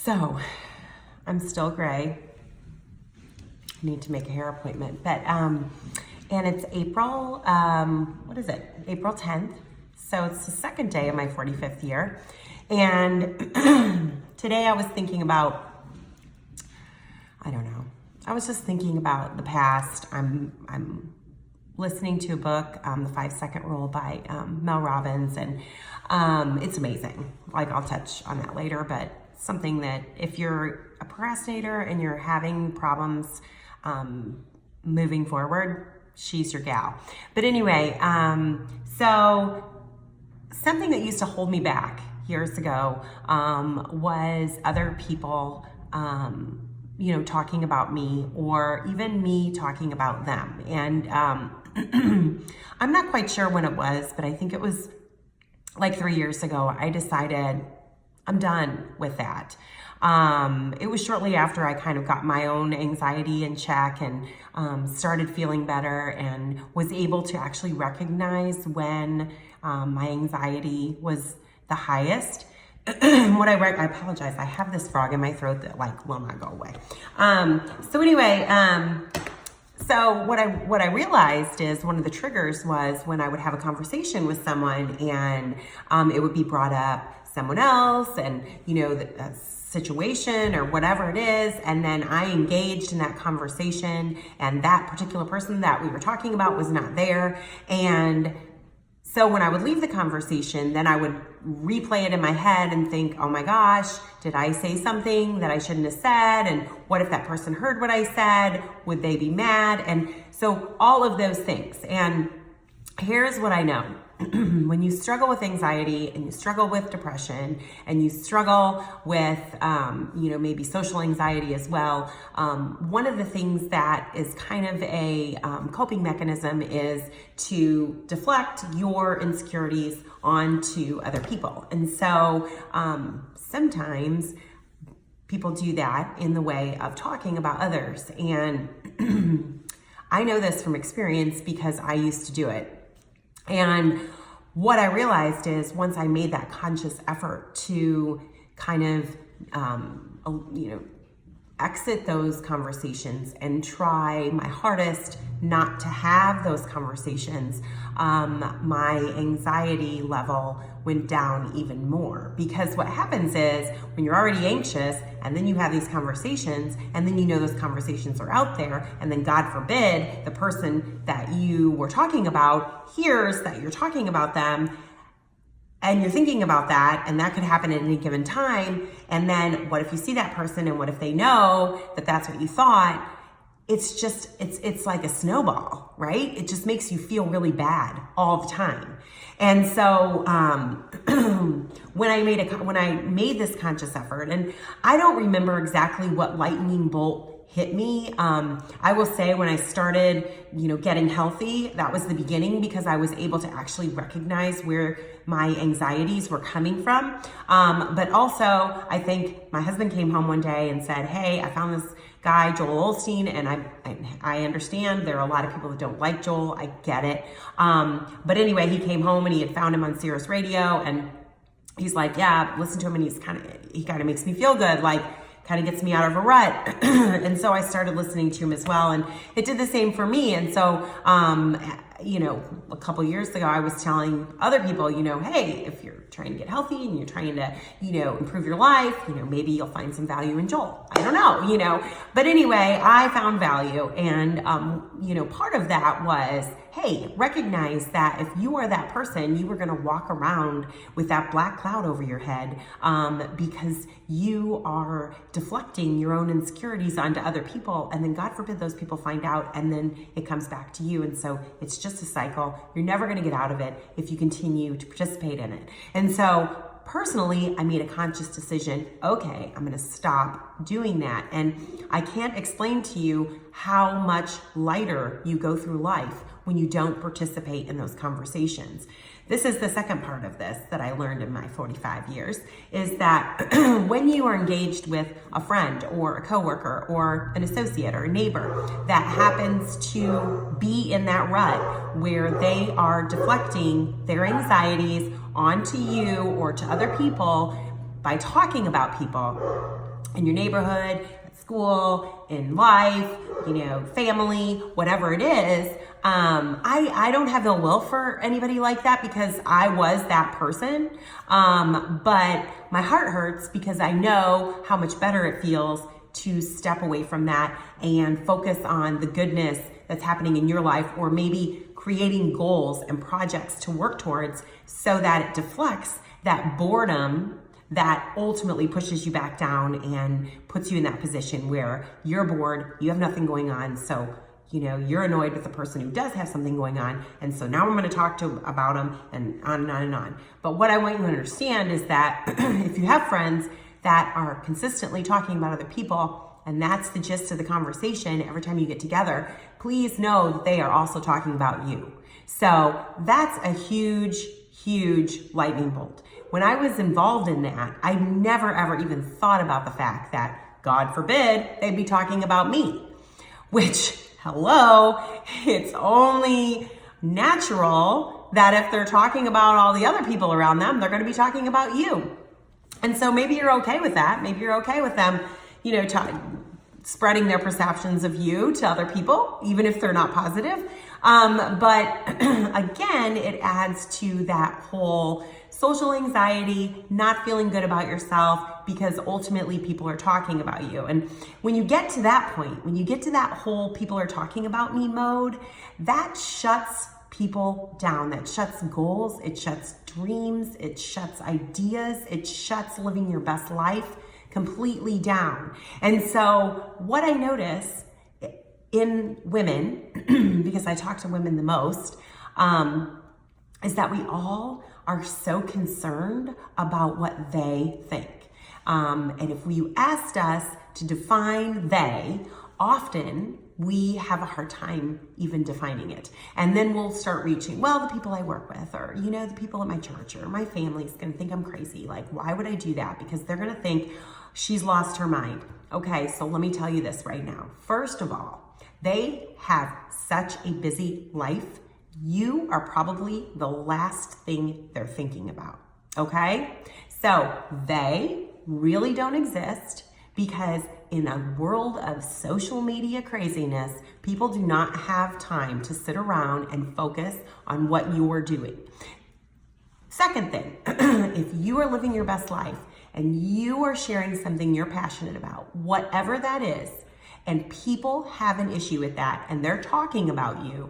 So, I'm still gray. Need to make a hair appointment, but and it's April. What is it? April 10th. So it's the second day of my 45th year, and today I was thinking about. I don't know. I was just thinking about the past. I'm listening to a book, The 5-Second Rule by Mel Robbins, and it's amazing. Like, I'll touch on that later, but something that if you're a procrastinator and you're having problems moving forward, she's your gal. But anyway, so something that used to hold me back years ago was other people talking about me, or even me talking about them. And I'm not quite sure when it was, but I think it was like 3 years ago. I decided I'm done with that. It was shortly after I kind of got my own anxiety in check and started feeling better and was able to actually recognize when my anxiety was the highest. I apologize. I have this frog in my throat that will not go away. So anyway, so what I realized is one of the triggers was when I would have a conversation with someone and it would be brought up someone else and the situation or whatever it is, and then I engaged in that conversation and that particular person that we were talking about was not there. And so when I would leave the conversation, then I would replay it in my head and think, oh my gosh, did I say something that I shouldn't have said? And what if that person heard what I said? Would they be mad? And so all of those things. And here's what I know. When you struggle with anxiety and you struggle with depression and you struggle with, maybe social anxiety as well, one of the things that is kind of a coping mechanism is to deflect your insecurities onto other people. And so sometimes people do that in the way of talking about others. And I know this from experience because I used to do it. And what I realized is once I made that conscious effort to kind of, exit those conversations and try my hardest not to have those conversations, my anxiety level went down even more. Because what happens is when you're already anxious and then you have these conversations and then those conversations are out there, and then God forbid the person that you were talking about hears that you're talking about them, and you're thinking about that, and that could happen at any given time. And then what if you see that person, and what if they know that that's what you thought? It's just, it's like a snowball, right? It just makes you feel really bad all the time. And so when I made this conscious effort, and I don't remember exactly what lightning bolt hit me. I will say when I started, getting healthy, that was the beginning, because I was able to actually recognize where my anxieties were coming from. But also, I think my husband came home one day and said, hey, I found this guy, Joel Osteen, and I understand there are a lot of people that don't like Joel. I get it. But anyway, he came home and he had found him on Sirius Radio, and he's like, yeah, listen to him, and he kind of makes me feel good, kind of gets me out of a rut. And so I started listening to him as well, and it did the same for me. And so, a couple years ago, I was telling other people, hey, if you're trying to get healthy and you're trying to, improve your life, maybe you'll find some value in Joel. I don't know, but anyway, I found value. And, part of that was, hey, recognize that if you are that person, you are going to walk around with that black cloud over your head, because you are deflecting your own insecurities onto other people. And then God forbid those people find out, and then it comes back to you. And so it's just a cycle. You're never going to get out of it if you continue to participate in it. And so personally, I made a conscious decision, okay, I'm going to stop doing that. And I can't explain to you how much lighter you go through life when you don't participate in those conversations. This is the second part of this that I learned in my 45 years, is that when you are engaged with a friend or a coworker or an associate or a neighbor that happens to be in that rut where they are deflecting their anxieties onto you or to other people by talking about people, in your neighborhood, at school, in life, family, whatever it is. I don't have ill will for anybody like that because I was that person. But my heart hurts because I know how much better it feels to step away from that and focus on the goodness that's happening in your life, or maybe creating goals and projects to work towards so that it deflects that boredom that ultimately pushes you back down and puts you in that position where you're bored, you have nothing going on. So, you're annoyed with the person who does have something going on. And so now I'm going to talk about them and on and on and on. But what I want you to understand is that if you have friends that are consistently talking about other people, and that's the gist of the conversation every time you get together, please know that they are also talking about you. So that's a huge, huge lightning bolt. When I was involved in that, I never ever even thought about the fact that, God forbid, they'd be talking about me, which, hello, it's only natural that if they're talking about all the other people around them, they're going to be talking about you. And so maybe you're okay with that. Maybe you're okay with them, spreading their perceptions of you to other people, even if they're not positive. But again, it adds to that whole social anxiety, not feeling good about yourself because ultimately people are talking about you. And when you get to that point, when you get to that whole people are talking about me mode, that shuts people down. That shuts goals. It shuts dreams. It shuts ideas. It shuts living your best life completely down. And so what I notice in women, because I talk to women the most, is that we all are so concerned about what they think. And if you asked us to define they, often we have a hard time even defining it. And then we'll start reaching, well, the people I work with, or, the people at my church, or my family's gonna think I'm crazy. Like, why would I do that? Because they're gonna think she's lost her mind. Okay, so let me tell you this right now. First of all, they have such a busy life. You are probably the last thing they're thinking about, okay? So they really don't exist because in a world of social media craziness, people do not have time to sit around and focus on what you're doing. Second thing, if you are living your best life and you are sharing something you're passionate about, whatever that is, and people have an issue with that and they're talking about you,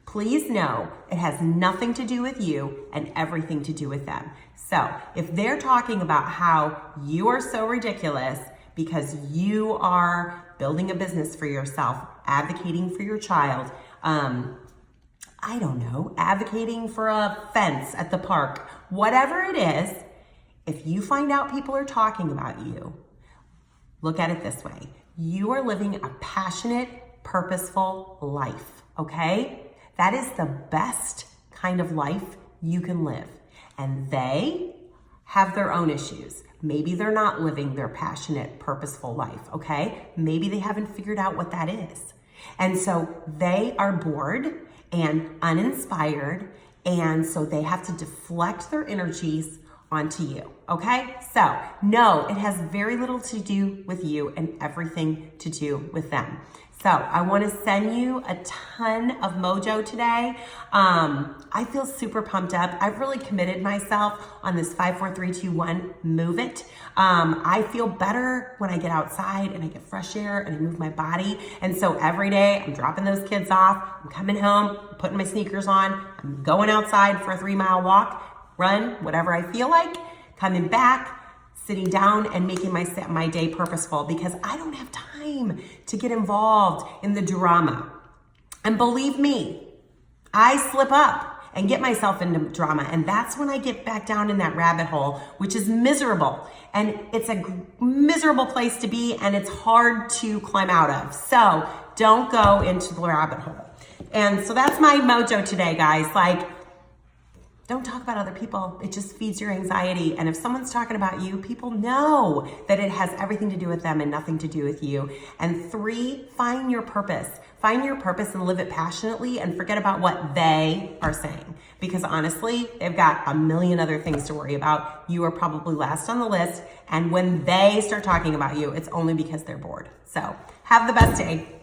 please know it has nothing to do with you and everything to do with them. So if they're talking about how you are so ridiculous because you are building a business for yourself, advocating for your child, I don't know, advocating for a fence at the park, whatever it is, if you find out people are talking about you, look at it this way. You are living a passionate, purposeful life, okay? That is the best kind of life you can live. And they have their own issues. Maybe they're not living their passionate, purposeful life, okay? Maybe they haven't figured out what that is. And so they are bored and uninspired, and so they have to deflect their energies onto you, okay? So no, it has very little to do with you and everything to do with them. So I want to send you a ton of mojo today. I feel super pumped up. I've really committed myself on this 5, 4, 3, 2, 1, move it. I feel better when I get outside and I get fresh air and I move my body. And so every day I'm dropping those kids off. I'm coming home, putting my sneakers on. I'm going outside for a 3-mile walk, run, whatever I feel like, coming back, sitting down and making my day purposeful because I don't have time to get involved in the drama. And believe me, I slip up and get myself into drama. And that's when I get back down in that rabbit hole, which is miserable. And it's a miserable place to be and it's hard to climb out of. So don't go into the rabbit hole. And so that's my mojo today, guys. Like, Don't talk about other people. It just feeds your anxiety. And if someone's talking about you, people know that it has everything to do with them and nothing to do with you. And 3, find your purpose. Find your purpose and live it passionately and forget about what they are saying. Because honestly, they've got a million other things to worry about. You are probably last on the list. And when they start talking about you, it's only because they're bored. So have the best day.